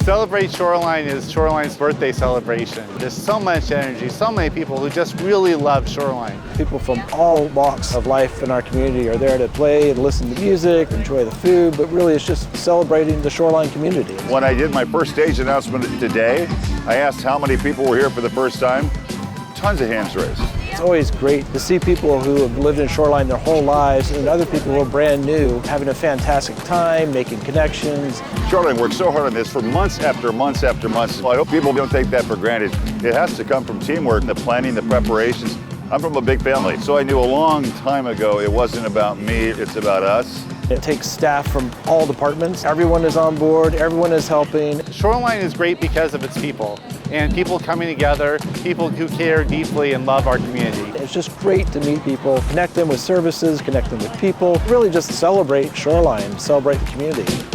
Celebrate Shoreline is Shoreline's birthday celebration. There's so much energy, so many people who just really love Shoreline. People from all walks of life in our community are there to play and listen to music, enjoy the food, but really it's just celebrating the Shoreline community. When I did my first stage announcement today, I asked how many people were here for the first time. Tons of hands raised. It's always great to see people who have lived in Shoreline their whole lives and other people who are brand new, having a fantastic time, making connections. Shoreline worked so hard on this for months after months after months. Well, I hope people don't take that for granted. It has to come from teamwork, the planning, the preparations. I'm from a big family, so I knew a long time ago it wasn't about me, it's about us. It takes staff from all departments. Everyone is on board, everyone is helping. Shoreline is great because of its people and people coming together, people who care deeply and love our community. It's just great to meet people, connect them with services, connect them with people, really just celebrate Shoreline, celebrate the community.